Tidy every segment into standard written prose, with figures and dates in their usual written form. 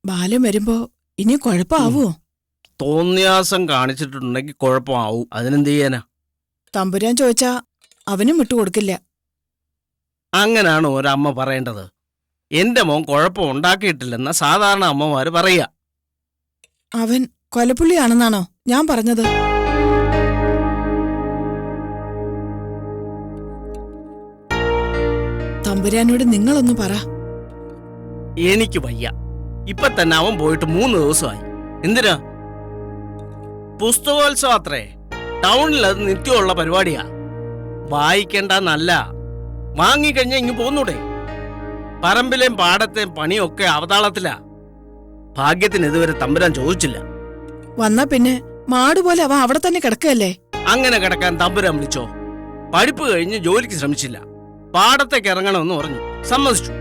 ബാലൻ വരുമ്പോ ഇനി കുഴപ്പമാവോ? തോന്നിയാസം കാണിച്ചിട്ടുണ്ടെങ്കിൽ കുഴപ്പമാവും. അതിനെന്ത് ചെയ്യാനാ? തമ്പുരാൻ ചോദിച്ചാ അവനും വിട്ടുകൊടുക്കില്ല. അങ്ങനാണ് ഒരമ്മ പറയേണ്ടത്. എന്റെ മോൻ കുഴപ്പം ഉണ്ടാക്കിയിട്ടില്ലെന്ന സാധാരണ അമ്മമാര് പറയാ. അവൻ കൊലപ്പുള്ളിയാണെന്നാണോ ഞാൻ പറഞ്ഞത്? തമ്പുരാനോട് നിങ്ങളൊന്ന് പറ. എനിക്ക് വയ്യ. ഇപ്പൊ തന്നെ അവൻ പോയിട്ട് 3 ദിവസമായി. എന്തിനാ? പുസ്തകോത്സവം അത്രേ. ടൗണിൽ അത് നിത്യമുള്ള പരിപാടിയാ. വായിക്കണ്ടെന്നല്ല, വാങ്ങിക്കഴിഞ്ഞാൽ ഇങ്ങ് പോന്നൂടെ? പറമ്പിലെയും പാടത്തെയും പണിയൊക്കെ അവതാളത്തിലാ. ഭാഗ്യത്തിന് ഇതുവരെ തമ്പുരാൻ ചോദിച്ചില്ല. വന്നാ പിന്നെ മാടുപോലെ അവൻ അവിടെ തന്നെ കിടക്കല്ലേ? അങ്ങനെ കിടക്കാൻ തമ്പുരാൻ വിളിച്ചോ? പഠിപ്പ് കഴിഞ്ഞ് ജോലിക്ക് ശ്രമിച്ചില്ല. പാടത്തേക്ക് ഇറങ്ങണമെന്ന് പറഞ്ഞു, സമ്മതിച്ചു.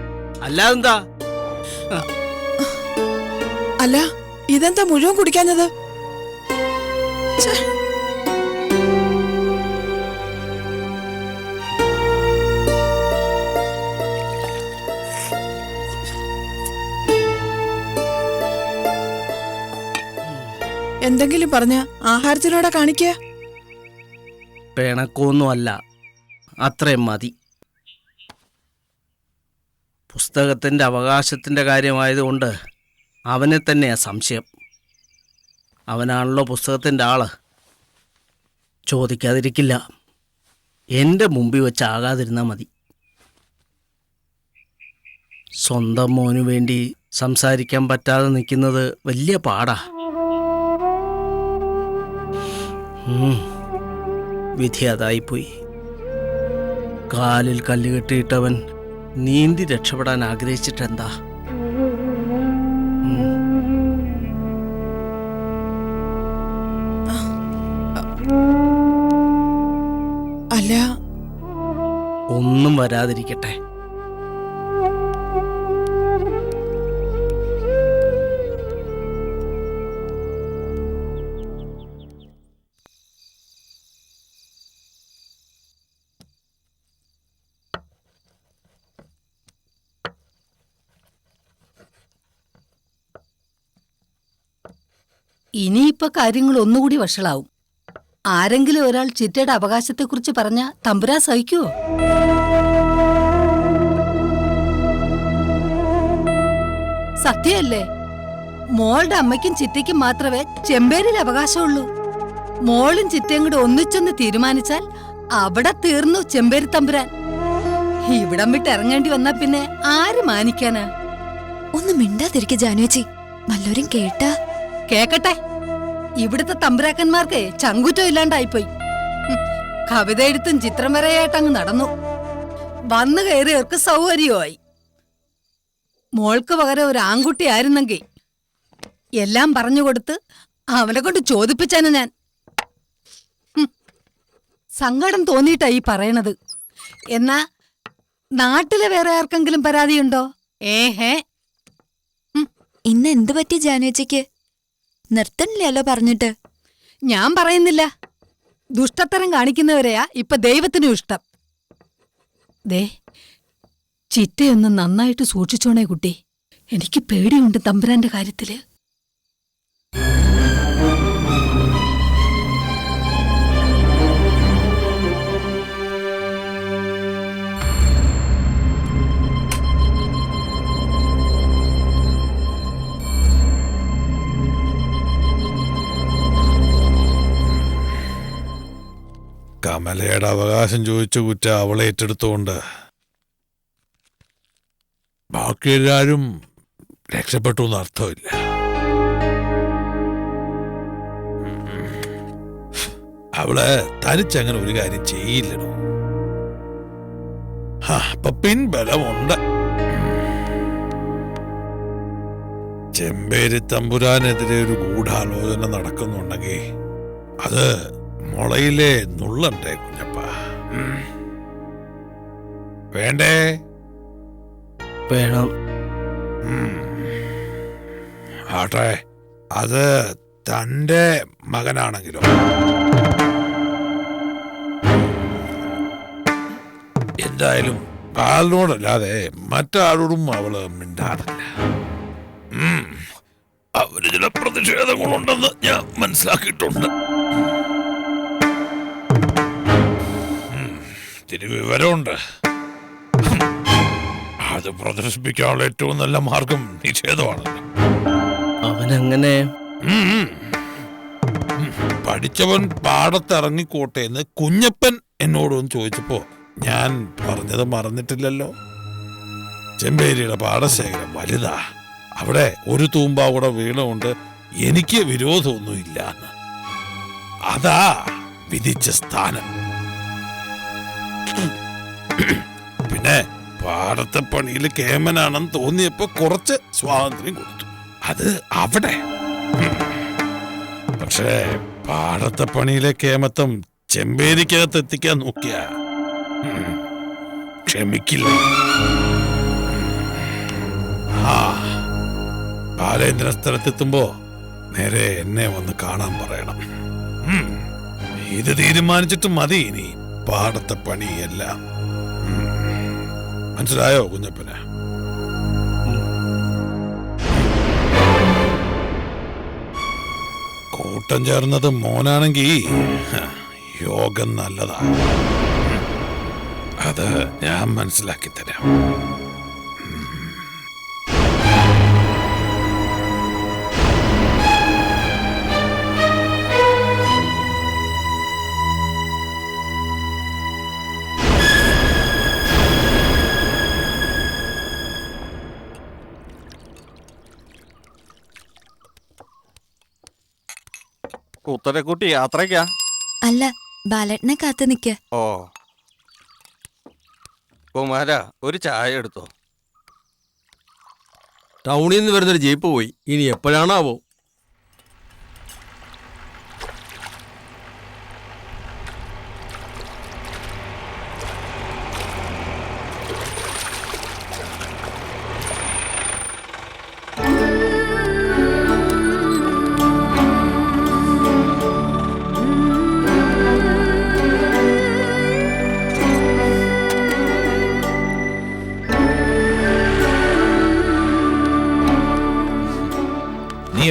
അല്ലാതെന്താ? അല്ല, ഇതെന്താ മുഴുവൻ കുടിക്കാഞ്ഞത്? എന്തെങ്കിലും പറഞ്ഞ ആഹാരത്തിലൂടെ കാണിക്ക. പിണക്കൊന്നുമല്ല, അത്രയും മതി. പുസ്തകത്തിന്റെ അവകാശത്തിന്റെ കാര്യമായതുകൊണ്ട് അവനെ തന്നെയാ സംശയം. അവനാണല്ലോ പുസ്തകത്തിന്റെ ആള്. ചോദിക്കാതിരിക്കില്ല. എന്റെ മുമ്പിൽ വെച്ചാകാതിരുന്നാ മതി. സ്വന്തം മോനു വേണ്ടി സംസാരിക്കാൻ പറ്റാതെ നിൽക്കുന്നത് വലിയ പാടാ. വിധി അതായിപ്പോയി. കാലിൽ കല്ല് കെട്ടിയിട്ടവൻ നീന്തി രക്ഷപ്പെടാൻ ആഗ്രഹിച്ചിട്ടെന്താ? അല്ല, ഒന്നും വരാതിരിക്കട്ടെ. ഇനിയിപ്പോ കാര്യങ്ങൾ ഒന്നുകൂടി വഷളാവും. ആരെങ്കിലും ഒരാൾ ചിറ്റയുടെ അവകാശത്തെക്കുറിച്ച് പറഞ്ഞ തമ്പുരാൻ സഹിക്കുവോ? സത്യമല്ലേ? മോളുടെ അമ്മയ്ക്കും ചിറ്റയ്ക്കും മാത്രമേ ചെമ്പേരിൽ അവകാശമുള്ളൂ. മോളും ചിറ്റയും കൂടെ ഒന്നിച്ചൊന്ന് തീരുമാനിച്ചാൽ അവിടെ തീർന്നു ചെമ്പേരി തമ്പുരാൻ. ഇവിടം വിട്ട് ഇറങ്ങേണ്ടി വന്നാ പിന്നെ ആര് മാനിക്കാനാ? ഒന്ന് മിണ്ടാതിരിക്കെ ജാനുവേച്ചി, വല്ലോരും കേട്ടാ? കേക്കട്ടെ. ഇവിടുത്തെ തമ്പുരാക്കന്മാർക്ക് ചങ്കുറ്റം ഇല്ലാണ്ടായിപ്പോയി. കവിത എഴുത്തും ചിത്രം വരെയായിട്ടങ്ങ് നടന്നു. വന്നു കയറിയവർക്ക് സൗകര്യമായി. മോൾക്ക് പകരം ഒരു ആൺകുട്ടി ആയിരുന്നെങ്കിൽ എല്ലാം പറഞ്ഞുകൊടുത്ത് അവനെ കൊണ്ട് ചോദിപ്പിച്ചാണ് ഞാൻ. സങ്കടം തോന്നിയിട്ടാ ഈ പറയണത്. എന്നാ നാട്ടിലെ വേറെ ആർക്കെങ്കിലും പരാതിയുണ്ടോ? ഏഹേ. ഇന്ന് എന്ത് പറ്റി ജാനുവേച്ചിക്ക്? നിർത്തണില്ലല്ലോ പറഞ്ഞിട്ട്. ഞാൻ പറയുന്നില്ല. ദുഷ്ടത്തരം കാണിക്കുന്നവരെയാ ഇപ്പൊ ദൈവത്തിനും ഇഷ്ടം. ദേ, ചിറ്റയൊന്ന് നന്നായിട്ട് സൂക്ഷിച്ചോണേ കുട്ടി. എനിക്ക് പേടിയുണ്ട് തമ്പുരാന്റെ കാര്യത്തില്. കമലയുടെ അവകാശം ചോദിച്ച കുറ്റ അവളെ ഏറ്റെടുത്തുകൊണ്ട് ബാക്കി എല്ലാവരും രക്ഷപ്പെട്ടു എന്ന് അർത്ഥമില്ല. അവള് തനിച്ചങ്ങനെ ഒരു കാര്യം ചെയ്യില്ലടോ. അപ്പൊ പിൻബലമുണ്ട്. ചെമ്പേരി തമ്പുരാനെതിരെ ഒരു ഗൂഢാലോചന നടക്കുന്നുണ്ടെങ്കിൽ അത് മുളയിലെ നുള്ളണ്ടേ കുഞ്ഞപ്പ? വേണ്ടേ? വേണം. ആട്ടെ, അത് തന്റെ മകനാണെങ്കിലോ? എന്തായാലും ബാലനോടല്ലാതെ മറ്റാരോടും അവള് മിണ്ടാറില്ല. അവര് ചില പ്രതിഷേധങ്ങളുണ്ടെന്ന് ഞാൻ മനസ്സിലാക്കിയിട്ടുണ്ട്. ഇത്തിരി വിവരമുണ്ട്. അത് പ്രദർശിപ്പിക്കാനുള്ള ഏറ്റവും നല്ല മാർഗം നിഷേധമാണല്ലോ. അവനങ്ങനെ പഠിച്ചവൻ പാടത്തിറങ്ങിക്കോട്ടെ എന്ന് കുഞ്ഞപ്പൻ എന്നോടൊന്ന് ചോദിച്ചപ്പോ ഞാൻ പറഞ്ഞത് മറന്നിട്ടില്ലല്ലോ. ചെമ്പേരിയുടെ പാടശേഖരം വലുതാ. അവിടെ ഒരു തൂമ്പാവിടെ വീണുകൊണ്ട് എനിക്ക് വിരോധമൊന്നുമില്ല. അതാ വിധിച്ച സ്ഥാനം. പിന്നെ പാടത്തെ പണിയിൽ കേമനാണെന്ന് തോന്നിയപ്പോ കുറച്ച് സ്വാതന്ത്ര്യം കൊടുത്തു. അത് അവിടെ. പക്ഷേ പാടത്തെ പണിയിലെ കേമത്വം ചെമ്പേരിക്കകത്ത് എത്തിക്കാൻ നോക്കിയ ക്ഷമിക്കില്ല. ബാലേന്ദ്ര സ്ഥലത്തെത്തുമ്പോ നേരെ എന്നെ വന്ന് കാണാൻ പറയണം. ഇത് തീരുമാനിച്ചിട്ട് മതി ഇനി പാടത്തെ പണിയെല്ലാം. മനസ്സിലായോ കുഞ്ഞപ്പന? കൂട്ടം ചേർന്നത് മോനാണെങ്കി യോഗം നല്ലതാ. അത് ഞാൻ മനസ്സിലാക്കി തരാം. കുത്തരക്കുട്ടി യാത്രയ്ക്കാ? അല്ല, ബാലേട്ടനെ കാത്തു നിക്ക. ഓ കുമാര, ഒരു ചായ എടുത്തോ. ടൗണിൽ നിന്ന് വരുന്നൊരു ജീപ്പ് പോയി. ഇനി എപ്പോഴാണാവോ?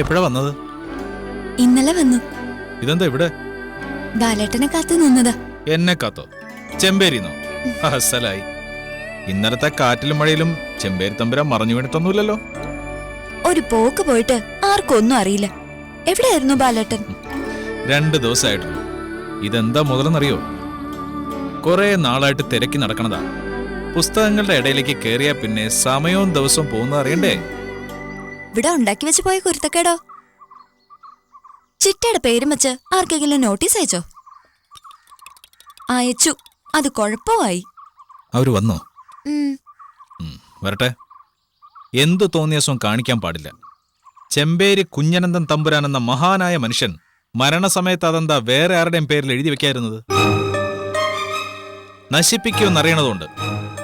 എപ്പോഴാ വന്നത്? ഇന്നലെ വന്നു. ഇതെന്താ ഇവിടെ? ബാലേട്ടനെ കാത്തു നിന്നതാ. എന്നെ കാത്തോ? ചെമ്പേരിന്നോ? അസലായി. ഇന്നലത്തെ കാറ്റിലും മഴയിലും ചെമ്പേരി തമ്പുരാൻ മറഞ്ഞു വീണിട്ടൊന്നുമില്ലല്ലോ. ഒരു പോക്ക് പോയിട്ട് ആർക്കൊന്നും അറിയില്ല. എവിടെയായിരുന്നു ബാലേട്ടൻ? 2 ദിവസമായിട്ടുള്ളൂ. ഇതെന്താ മുതലെന്നറിയോ? കുറെ നാളായിട്ട് തിരക്കി നടക്കണതാ. പുസ്തകങ്ങളുടെ ഇടയിലേക്ക് കേറിയാ പിന്നെ സമയവും ദിവസവും പോകുന്നത് അറിയണ്ടേ? ഇവിടെ ഉണ്ടാക്കി വെച്ച് പോയ കുരുത്തക്കേടോ? ചിറ്റയുടെ പേരും വെച്ച് ആർക്കെങ്കിലും നോട്ടീസ് അയച്ചോ? അയച്ചു. അത് കുഴപ്പമായി. അവര് വന്നോ? വരട്ടെ. എന്തു തോന്നിയസും കാണിക്കാൻ പാടില്ല. ചെമ്പേരി കുഞ്ഞനന്ദൻ തമ്പുരാൻ എന്ന മഹാനായ മനുഷ്യൻ മരണസമയത്ത് അതെന്താ വേറെ ആരുടെയും പേരിൽ എഴുതി വെക്കായിരുന്നത്? നശിപ്പിക്കുമെന്നറിയണതുകൊണ്ട്.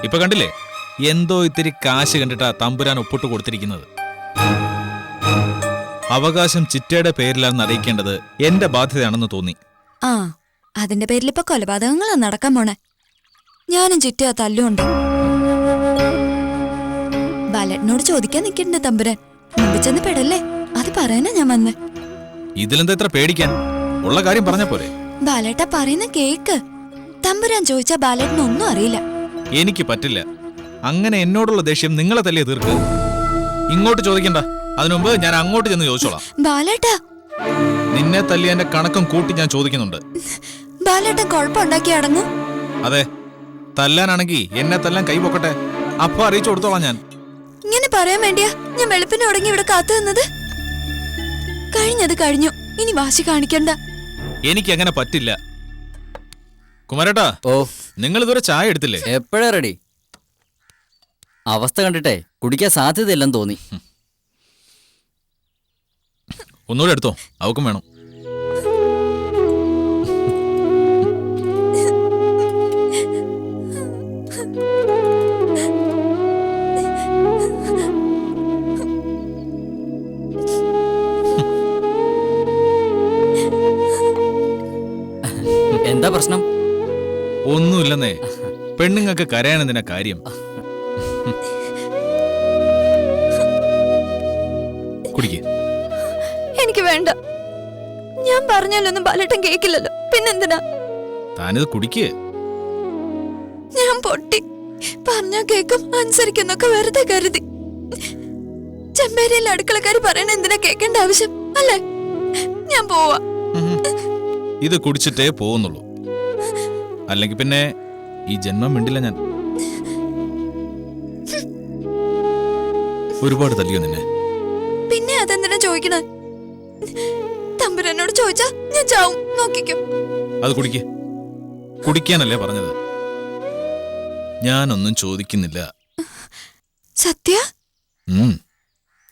ഇപ്പൊ കണ്ടില്ലേ, എന്തോ ഇത്തിരി കാശ് കണ്ടിട്ടാ തമ്പുരാൻ ഒപ്പിട്ട് കൊടുത്തിരിക്കുന്നത്. അവകാശം ചിറ്റയുടെ പേരിലാണെന്ന് അറിയിക്കേണ്ടത് എന്റെ ബാധ്യതയാണെന്ന് തോന്നി. ആ, അതിന്റെ പേരിൽ ഇപ്പൊ കൊലപാതകങ്ങളാ നടക്കാൻ പോണേ. ഞാനും ചിറ്റയാ തല്ലുണ്ട്. ബാലേട്ടനോട് ചോദിക്കാൻ നിൽക്കണ്ടേ തമ്പുരാൻ? മുമ്പ് ചെന്ന് പെടല്ലേ? അത് പറയാനാ ഞാൻ വന്നേ. ഇതിലെന്താ ഇത്ര പേടിക്കാൻ? ഉള്ള കാര്യം പറഞ്ഞ പോലെ. ബാലേട്ട പറയുന്ന കേക്ക്. തമ്പുരാൻ ചോദിച്ചാ ബാലേട്ടനൊന്നും അറിയില്ല. എനിക്ക് പറ്റില്ല. അങ്ങനെ എന്നോടുള്ള ദേഷ്യം നിങ്ങളെ തല്ലിയ തീർക്ക്. ഇങ്ങോട്ട് ചോദിക്കണ്ട. അതിനുമുമ്പ് ഞാൻ അങ്ങോട്ട് ചെന്ന് ചോദിച്ചോളാം. ബാലേട്ട, നിന്നെ തല്ലിയതിന്റെ കണക്കും കൂട്ടി ഞാൻ ചോദിക്കുന്നുണ്ട്. ബാലേട്ടൻ കുഴപ്പമുണ്ടാക്കി അടങ്ങും. അതെ, തല്ലാനാണെങ്കി എന്നെ തല്ലാൻ കൈ പൊക്കട്ടെ. അപ്പൊ അറിയിച്ചു കൊടുത്തോളാം ഞാൻ. ഇങ്ങനെ പറയാൻ വേണ്ടിയാ ഞാൻ വെളുപ്പിന് തുടങ്ങി ഇവിടെ കാത്തു നിന്നത്. കഴിഞ്ഞത് കഴിഞ്ഞു. ഇനി വാശി കാണിക്കണ്ട. എനിക്ക് അങ്ങനെ പറ്റില്ല. കുമാരേട്ടാ, നിങ്ങൾ ഇതുവരെ ചായ എടുത്തില്ലേ? എപ്പോഴാ റെഡി? അവസ്ഥ കണ്ടിട്ടേ കുടിക്കാൻ സാധ്യതയില്ലെന്ന് തോന്നി. ഒന്നുകൂടെ എടുത്തോ, അവക്കും വേണം. എന്താ പ്രശ്നം? ഒന്നുമില്ലെന്നേ. പെണ്ണുങ്ങൾക്ക് കരയാനെന്തിനാ കാര്യം? കുടിക്ക്. വേണ്ട. ഞാൻ പറഞ്ഞാലൊന്നും ബാലേട്ടൻ കേക്കില്ലല്ലോ, പിന്നെന്തിനാ? താനിത് കുടിക്കേ. ഞാൻ പൊട്ടി. പറഞ്ഞാ കേക്കും അനുസരിക്കുന്നൊക്കെ വെറുതെ കരുതി. ചെമ്പേരിയിലെ അടുക്കളക്കാര് പറയണ എന്തിനാ കേൾക്കേണ്ട ആവശ്യം അല്ലേ? ഞാൻ പോവാ. ഇത് കുടിച്ചിട്ടേ പോകുന്നുള്ളൂ, അല്ലെങ്കിൽ പിന്നെ ഈ ജന്മം മിണ്ടില്ല ഞാൻ. ഒരുപാട് തല്ലിയോ നിന്നെ? പിന്നെ അതെന്തിനാ ചോദിക്കണേ? തമ്പുരാനോട് ചോദിച്ചാ ഞാൻ ചാവും, നോക്കിക്കോ. അത് കുടിക്കേ. കുടിക്കാനല്ലേ പറഞ്ഞത്? ഞാനൊന്നും ചോദിക്കുന്നില്ല. സത്യ?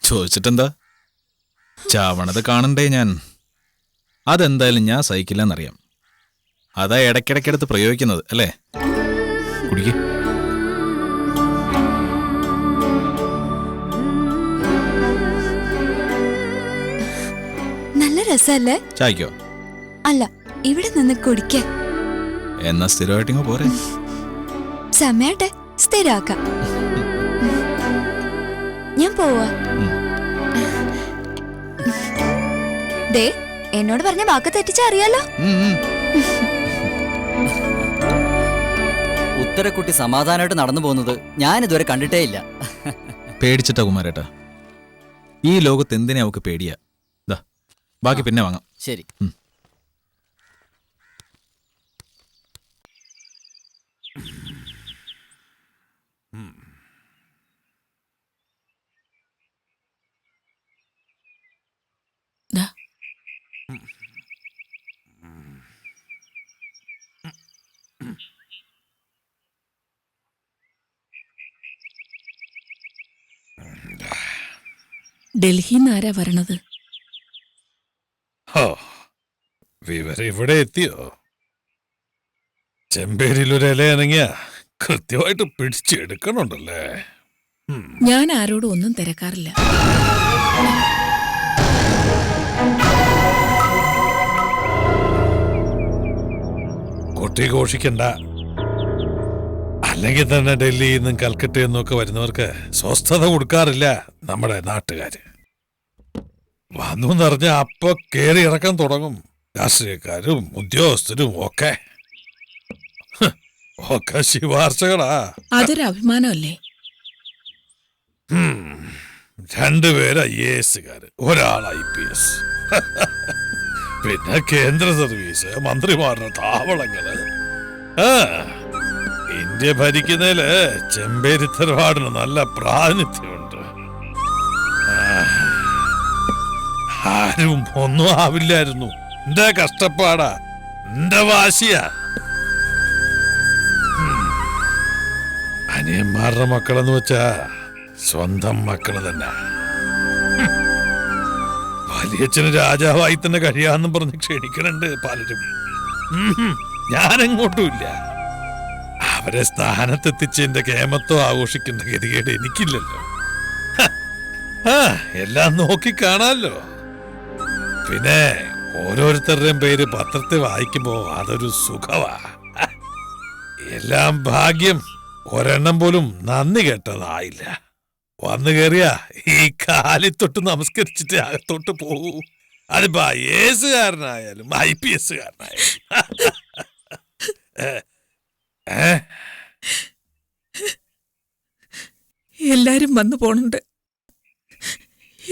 ചോദിച്ചിട്ടെന്താ? ചാവണത് കാണണ്ടേ ഞാൻ. അതെന്തായാലും ഞാൻ സഹിക്കില്ലെന്നറിയാം. അതാ ഇടയ്ക്കിടയ്ക്കെടുത്ത് പ്രയോഗിക്കുന്നത് അല്ലേ? കുടിക്കേ. നല്ല രസല്ലേ? ചായ്ക്കോ? അല്ല, ഇവിടെ നിന്ന് കുടിക്ക. എന്നാ സ്ഥിരമായിട്ടിങ്ങോ പോരെ. സമയട്ടെ, സ്ഥിരാക്കാം. ഞാൻ പോവാ. ദേ, എന്നോട് പറഞ്ഞ വാക്ക് തെറ്റിച്ച അറിയാലോ. ഉത്തരക്കുട്ടി സമാധാനമായിട്ട് നടന്നു പോകുന്നത് ഞാൻ ഇതുവരെ കണ്ടിട്ടേ ഇല്ല. പേടിച്ചിട്ടാ കുമാരേട്ടാ. ഈ ലോകത്ത് എന്തിനാ അവക്ക് പേടിയാ? ദാ, ബാക്കി പിന്നെ വാങ്ങാം. ശരി. ഡൽഹിന്ന് ആരാ വരണത്? വിവരം ഇവിടെ എത്തിയോ? ചെമ്പേരിയിലൊരു ഇല ഇറങ്ങിയ കൃത്യമായിട്ട് പിടിച്ചെടുക്കണുണ്ടല്ലേ. ഞാൻ ആരോടും ഒന്നും തിരക്കാറില്ല. കൊട്ടി ഘോഷിക്കണ്ട. അല്ലെങ്കിൽ തന്നെ ഡൽഹിയിൽ നിന്നും കൽക്കട്ടയിൽ നിന്നൊക്കെ വരുന്നവർക്ക് സ്വസ്ഥത കൊടുക്കാറില്ല നമ്മുടെ നാട്ടുകാര്. വന്നു എന്നറിഞ്ഞ അപ്പൊ കേറി ഇറക്കാൻ തുടങ്ങും. രാഷ്ട്രീയക്കാരും ഉദ്യോഗസ്ഥരും ഒക്കെ ഒക്കെ ശിവാർച്ചകളാ. അതൊരു അഭിമാനമല്ലേ? രണ്ടുപേര് IAS, ഒരാൾ IPS, പിന്നെ കേന്ദ്ര സർവീസ്, മന്ത്രിമാരുടെ താവളങ്ങള്. ഇന്ത്യ ഭരിക്കുന്നതില് ചെമ്പേരി തറവാടിന് നല്ല പ്രാതിനിധ്യമുണ്ട്. ആരും ഒന്നും ആവില്ലായിരുന്നു. എന്റെ കഷ്ടപ്പാടാ, എന്റെ വാശിയാ. അനിയന്മാരുടെ മക്കളെന്ന് വെച്ചാ സ്വന്തം മക്കള് തന്നെ. വലിയച്ഛന് രാജാവായി തന്നെ കഴിയാന്നും പറഞ്ഞ് ക്ഷണിക്കണുണ്ട് പലരും. ഞാനെങ്ങോട്ടുമില്ല. അവരെ സ്ഥാനത്തെത്തിച്ച് എന്റെ കേമത്വം ആഘോഷിക്കേണ്ട ഗതികേട് എനിക്കില്ലല്ലോ. എല്ലാം നോക്കി കാണാമല്ലോ. പിന്നെ ഓരോരുത്തരുടെയും പേര് പത്രത്തിൽ വായിക്കുമ്പോ അതൊരു സുഖവാ. എല്ലാം ഭാഗ്യം. ഒരെണ്ണം പോലും നന്ദി കേട്ടതായില്ല. വന്നു കയറിയ ഈ കാലിത്തൊട്ട് നമസ്കരിച്ചിട്ട് അകത്തോട്ട് പോകൂ. അതിപ്പോ IAS കാരനായാലും IPS കാരനായാലും. എല്ലാരും വന്നു പോണുണ്ട്,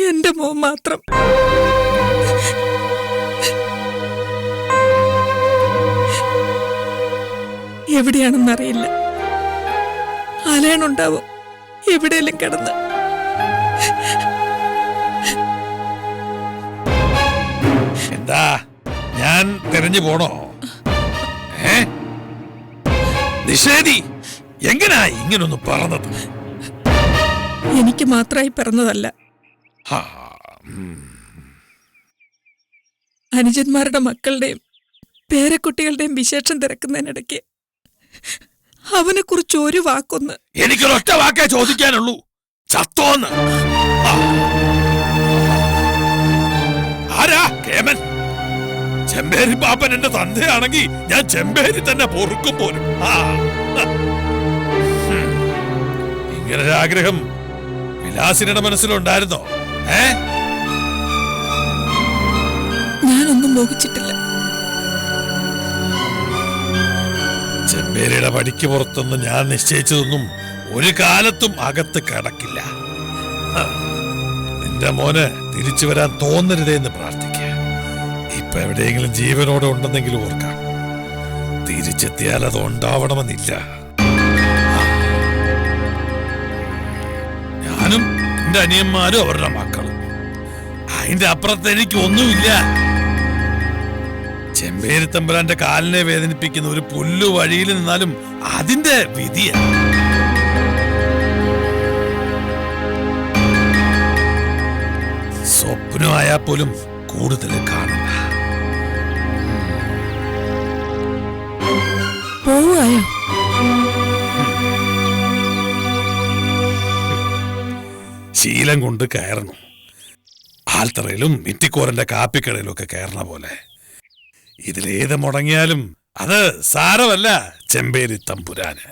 എന്റെ മോൻ മാത്രം. എവിടെയാണെന്നറിയില്ല. അലയണുണ്ടാവും എവിടെയെങ്കിലും കിടന്ന്. എന്താ ഞാൻ തെരഞ്ഞു പോണോ? നിഷേധി, എങ്ങനാ ഇങ്ങനൊന്ന് പറഞ്ഞത്? എനിക്ക് മാത്രമായി പിറന്നതല്ല, അനുജന്മാരുടെ മക്കളുടെയും പേരക്കുട്ടികളുടെയും വിശേഷം തിരക്കുന്നതിനിടയ്ക്ക് അവനെ കുറിച്ച് ഒരു വാക്കൊന്ന്. എനിക്കൊരൊറ്റ വാക്കേ ചോദിക്കാനുള്ളൂ, ചത്തോന്ന്. ആരാ കേമൻ? ചെമ്പേരി പാപ്പൻ എന്റെ തന്തയാണെങ്കിൽ ഞാൻ ചെമ്പേരി തന്നെ പൊറുക്കും പോലും. ഇങ്ങനൊരാഗ്രഹം വിലാസിനിയുടെ മനസ്സിലുണ്ടായിരുന്നോ? ഒന്നും മോഹിച്ചിട്ടില്ല. ചെമ്പേരിയുടെ പടിക്ക് പുറത്തൊന്നും ഞാൻ നിശ്ചയിച്ചതൊന്നും ഒരു കാലത്തും അകത്ത് കടക്കില്ല. നിന്റെ മോന് തിരിച്ചു വരാൻ തോന്നരുതേ എന്ന് പ്രാർത്ഥിക്കുക. ഇപ്പൊ എവിടെയെങ്കിലും ജീവനോടെ ഉണ്ടെന്നെങ്കിലും ഓർക്കാം. തിരിച്ചെത്തിയാൽ അത് ഉണ്ടാവണമെന്നില്ല. ഞാനും എന്റെ അനിയന്മാരും അവരുടെ മക്കളും, അതിന്റെ അപ്പുറത്ത് എനിക്ക് ഒന്നുമില്ല. ചെമ്പേരി തമ്പുരാന്റെ കാലിനെ വേദനിപ്പിക്കുന്ന ഒരു പുല്ലു വഴിയിൽ നിന്നാലും അതിന്റെ വിധിയ. സ്വപ്നമായാൽ പോലും കൂടുതൽ കാണണ്ട. പോവായോ? ശീലം കൊണ്ട് കയറണം. ആൽത്തറയിലും മിറ്റിക്കോരന്റെ കാപ്പിക്കടയിലും ഒക്കെ കയറണ പോലെ. ഇതിലേത് മുടങ്ങിയാലും അത് സാരമല്ല ചെമ്പേരി തമ്പുരാന്.